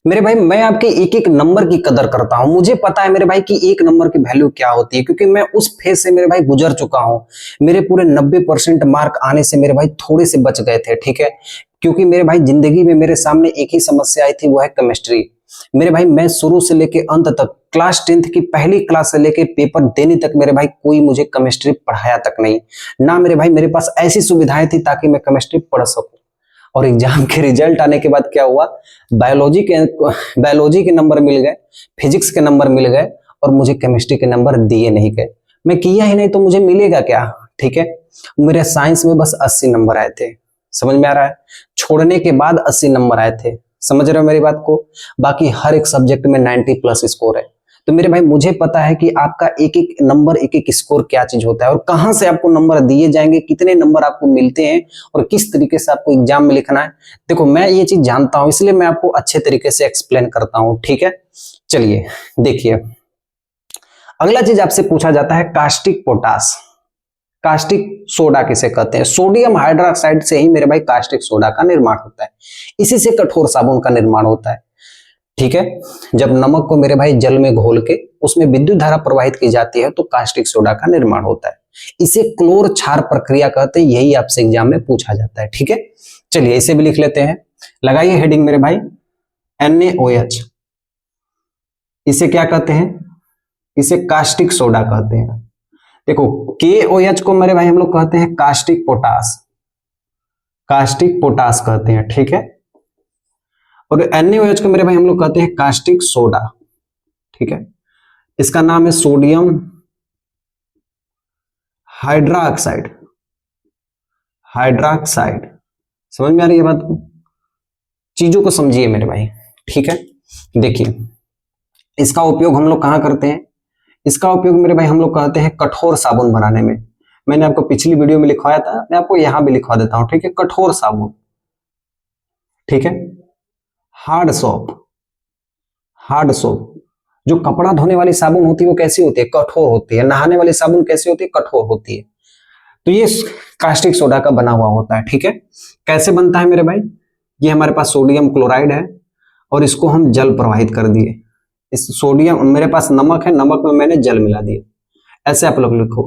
A: मेरे भाई। मैं आपके एक एक नंबर की कदर करता हूं, मुझे पता है मेरे भाई कि एक नंबर की वैल्यू क्या होती है, क्योंकि मैं उस फेज से मेरे भाई गुजर चुका हूं। मेरे पूरे 90% मार्क आने से मेरे भाई थोड़े से बच गए थे, ठीक है। क्योंकि मेरे भाई जिंदगी में मेरे सामने एक ही समस्या आई थी, वो है केमिस्ट्री। मेरे भाई मैं शुरू से लेके अंत तक, क्लास 10th की पहली क्लास से लेके पेपर देने तक मेरे भाई कोई मुझे केमिस्ट्री पढ़ाया तक नहीं ना। मेरे भाई मेरे पास ऐसी सुविधाएं थी ताकि मैं केमिस्ट्री पढ़ सकूं। और एग्जाम के रिजल्ट आने के बाद क्या हुआ, बायोलॉजी के नंबर मिल गए, फिजिक्स के नंबर मिल गए, और मुझे केमिस्ट्री के नंबर दिए नहीं गए। मैं किया ही नहीं तो मुझे मिलेगा क्या, ठीक है। मेरे साइंस में बस 80 नंबर आए थे, समझ में आ रहा है। छोड़ने के बाद 80 नंबर आए थे, समझ रहे हो मेरी बात को। बाकी हर एक सब्जेक्ट में 90+ स्कोर है। तो मेरे भाई मुझे पता है कि आपका एक एक नंबर, एक एक स्कोर क्या चीज होता है, और कहां से आपको नंबर दिए जाएंगे, कितने नंबर आपको मिलते हैं, और किस तरीके से आपको एग्जाम में लिखना है। देखो मैं ये चीज जानता हूं, इसलिए मैं आपको अच्छे तरीके से एक्सप्लेन करता हूं, ठीक है। चलिए देखिए, अगला चीज आपसे पूछा जाता है कास्टिक पोटास। कास्टिक सोडा किसे कहते हैं? सोडियम हाइड्रोक्साइड से ही मेरे भाई कास्टिक सोडा का निर्माण होता है, इसी से कठोर साबुन का निर्माण होता है, ठीक है। जब नमक को मेरे भाई जल में घोल के उसमें विद्युत धारा प्रवाहित की जाती है तो कास्टिक सोडा का निर्माण होता है। इसे क्लोर क्षार प्रक्रिया कहते हैं, यही आपसे एग्जाम में पूछा जाता है, ठीक है। चलिए इसे भी लिख लेते हैं, लगाइए हेडिंग मेरे भाई, NaOH। इसे क्या कहते हैं? इसे कास्टिक सोडा कहते हैं। देखो KOH को मेरे भाई हम लोग कहते हैं कास्टिक पोटास, कास्टिक पोटास कहते हैं, ठीक है। और NaOH को मेरे भाई हम लोग कहते हैं कास्टिक सोडा, ठीक है। इसका नाम है सोडियम हाइड्रोक्साइड, हाइड्रोक्साइड। समझ में आ रही है बात को? चीजों को समझिए मेरे भाई, ठीक है। देखिए इसका उपयोग हम लोग कहां करते हैं? इसका उपयोग मेरे भाई हम लोग कहते हैं कठोर साबुन बनाने में। मैंने आपको पिछली वीडियो में लिखवाया था, मैं आपको यहां भी लिखवा देता हूं, ठीक है। कठोर साबुन, ठीक है। हार्ड सोप, हार्ड सोप, जो कपड़ा धोने वाली साबुन होती है वो कैसी होती है? कठोर होती है। नहाने वाली साबुन कैसी होती है? कठोर होती है। तो ये कास्टिक सोडा का बना हुआ होता है, ठीक है। कैसे बनता है मेरे भाई? ये हमारे पास सोडियम क्लोराइड है और इसको हम जल प्रवाहित कर दिए। इस सोडियम, मेरे पास नमक है, नमक में मैंने जल मिला दिया, ऐसे आप लोग लिखो।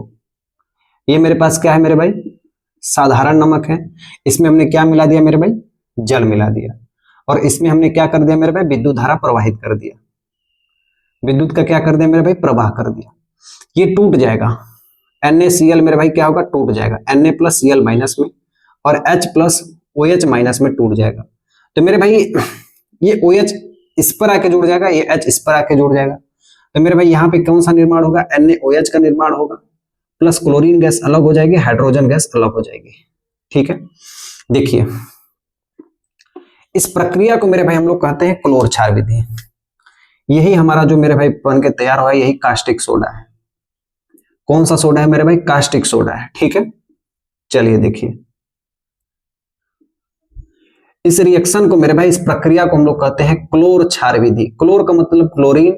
A: ये मेरे पास क्या है मेरे भाई? साधारण नमक है। इसमें हमने क्या मिला दिया मेरे भाई? जल मिला दिया। और इसमें हमने क्या कर दिया मेरे भाई? विद्युत धारा प्रवाहित कर दिया। विद्युत का क्या कर दिया मेरे भाई? प्रवाह कर दिया। ये टूट जाएगा, NaCl मेरे भाई क्या होगा? टूट जाएगा, Na+Cl- में, और H+OH- में टूट जाएगा। तो मेरे भाई ये OH इस पर आके जुड़ जाएगा, ये H इस पर आके जुड़ जाएगा। तो मेरे भाई यहाँ पे कौन सा निर्माण होगा? NaOH का निर्माण होगा, प्लस क्लोरीन गैस अलग हो जाएगी, हाइड्रोजन गैस अलग हो जाएगी, ठीक है। देखिए इस प्रक्रिया को मेरे भाई हम लोग कहते हैं क्लोर क्षार विधि। यही हमारा जो मेरे भाई बन के तैयार हुआ है, यही कास्टिक सोडा है। कौन सा सोडा है मेरे भाई? कास्टिक सोडा है, ठीक है। चलिए देखिए इस रिएक्शन को मेरे भाई, इस प्रक्रिया को हम लोग कहते हैं क्लोर क्षार विधि। क्लोर का मतलब क्लोरीन,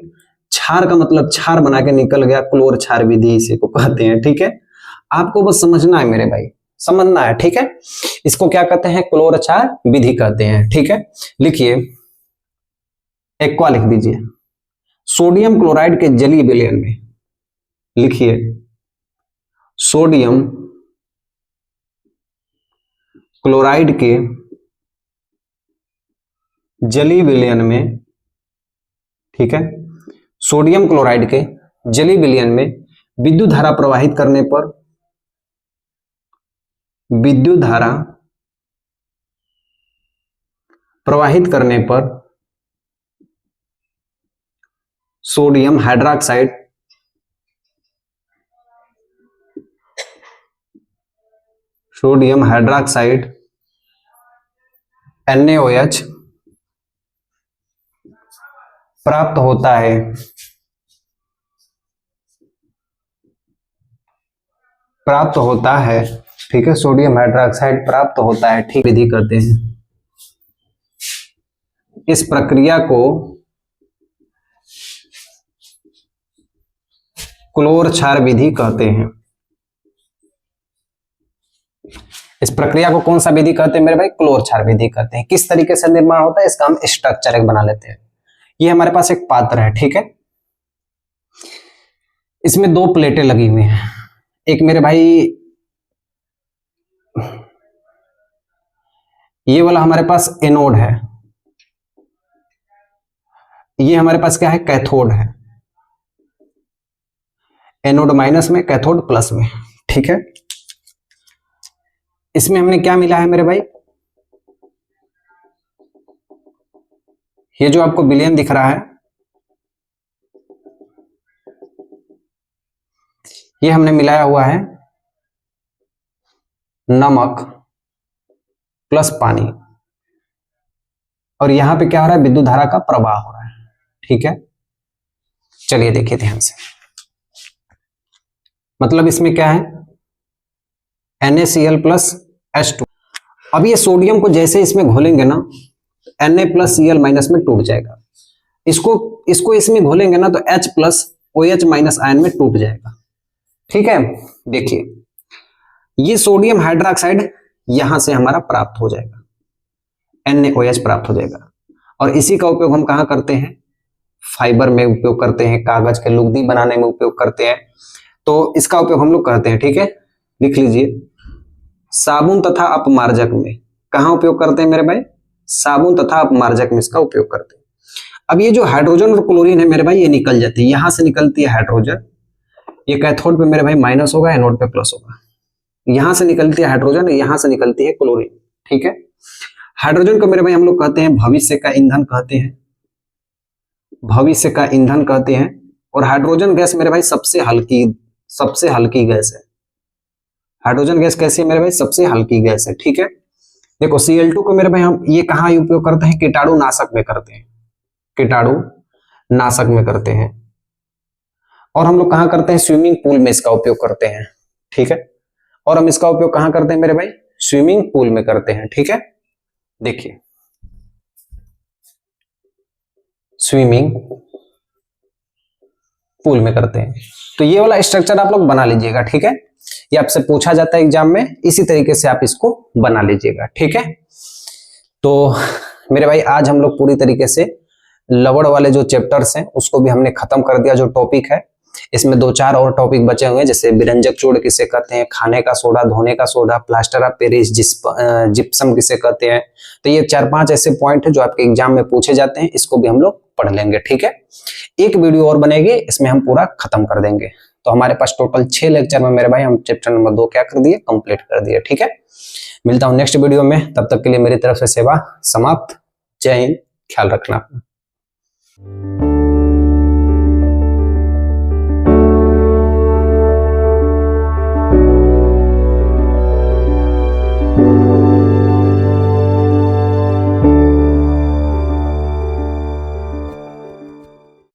A: क्षार का मतलब क्षार बना के निकल गया, क्लोर क्षार विधि इसे को कहते हैं, ठीक है। आपको बस समझना है मेरे भाई, समझना है, ठीक है। इसको क्या कहते हैं? क्लोर क्षार विधि कहते हैं, ठीक है। लिखिए, एक्वा लिख दीजिए। सोडियम क्लोराइड के जलीय विलयन में, लिखिए सोडियम क्लोराइड के जलीय विलयन में, ठीक है। सोडियम क्लोराइड के जलीय विलयन में विद्युत धारा प्रवाहित करने पर, विद्युत धारा प्रवाहित करने पर sodium hydroxide, sodium hydroxide NaOH प्राप्त होता है, प्राप्त होता है, ठीक है, सोडियम हाइड्रोक्साइड प्राप्त होता है, ठीक, विधि कहते हैं। इस प्रक्रिया को क्लोर क्षार विधि कहते हैं। इस प्रक्रिया को कौन सा विधि कहते हैं मेरे भाई? क्लोर क्षार विधि कहते हैं। किस तरीके से निर्माण होता है इसका हम स्ट्रक्चर एक बना लेते हैं। ये हमारे पास एक पात्र है, ठीक है, इसमें दो प्लेटें लगी हुई हैं। एक मेरे भाई ये वाला हमारे पास एनोड है, ये हमारे पास क्या है? कैथोड है। एनोड माइनस में, कैथोड प्लस में, ठीक है। इसमें हमने क्या मिला है मेरे भाई? ये जो आपको विलयन दिख रहा है, ये हमने मिलाया हुआ है नमक प्लस पानी, और यहां पे क्या हो रहा है? विद्युत धारा का प्रवाह हो रहा है, ठीक है। चलिए देखिए ध्यान से, मतलब इसमें क्या है? NaCl plus H2। अब ये सोडियम को जैसे इसमें घोलेंगे ना, Na प्लस Cl माइनस में टूट जाएगा। इसको इसमें घोलेंगे ना तो H plus OH minus ion में टूट जाएगा, ठीक है। देखिए ये सोडियम हाइड्रोक्साइड यहां से हमारा प्राप्त हो जाएगा, NaOH प्राप्त हो जाएगा, और इसी का उपयोग हम कहां करते हैं? फाइबर में उपयोग करते हैं, कागज के लुगदी बनाने में उपयोग करते हैं। तो इसका उपयोग हम लोग करते हैं, ठीक है, लिख लीजिए। साबुन तथा अपमार्जक में कहां उपयोग करते हैं मेरे भाई? साबुन तथा अपमार्जक में इसका उपयोग करते हैं। अब ये जो हाइड्रोजन और क्लोरीन है मेरे भाई, ये निकल जाती है, यहां से निकलती है हाइड्रोजन, ये कैथोड पे मेरे भाई माइनस होगा, एनोड पे प्लस होगा। यहां से निकलती है हाइड्रोजन, यहां से निकलती है क्लोरीन, ठीक है। हाइड्रोजन को मेरे भाई हम लोग कहते हैं भविष्य का ईंधन कहते हैं, भविष्य का ईंधन कहते हैं। और हाइड्रोजन गैस मेरे भाई सबसे हल्की गैस है। हाइड्रोजन गैस कैसी है मेरे भाई? सबसे हल्की गैस है, ठीक है। देखो Cl2 को मेरे भाई हम ये कहाँ उपयोग करते हैं? कीटाणुनाशक में करते हैं, कीटाणुनाशक में करते हैं। और हम लोग कहाँ करते हैं? स्विमिंग पूल में इसका उपयोग करते हैं, ठीक है। और हम इसका उपयोग कहाँ करते हैं मेरे भाई? स्विमिंग पूल में करते हैं, ठीक है। देखिए स्विमिंग पूल में करते हैं। तो ये वाला स्ट्रक्चर आप लोग बना लीजिएगा, ठीक है। ये आपसे पूछा जाता है एग्जाम में, इसी तरीके से आप इसको बना लीजिएगा, ठीक है। तो मेरे भाई आज हम लोग पूरी तरीके से लवण वाले जो चैप्टर्स हैं उसको भी हमने खत्म कर दिया। जो टॉपिक है इसमें 2-4 और टॉपिक बचे हुए हैं, जैसे विरंजक चूर्ण किसे कहते हैं, खाने का सोडा, धोने का soda, plaster of Paris, gypsum किसे कहते हैं। तो ये 4-5 ऐसे पॉइंट है जो आपके एग्जाम में पूछे जाते हैं, इसको भी हम लोग पढ़ लेंगे, ठीक है। एक वीडियो और बनेगी, इसमें हम पूरा खत्म कर देंगे। तो हमारे पास टोटल 6 लेक्चर में मेरे भाई हम चैप्टर नंबर 2 क्या कर दिए? कंप्लीट कर दिए, ठीक है। मिलता हूं नेक्स्ट वीडियो में, तब तक के लिए मेरी तरफ से सेवा समाप्त। जय हिंद, ख्याल रखना अपना।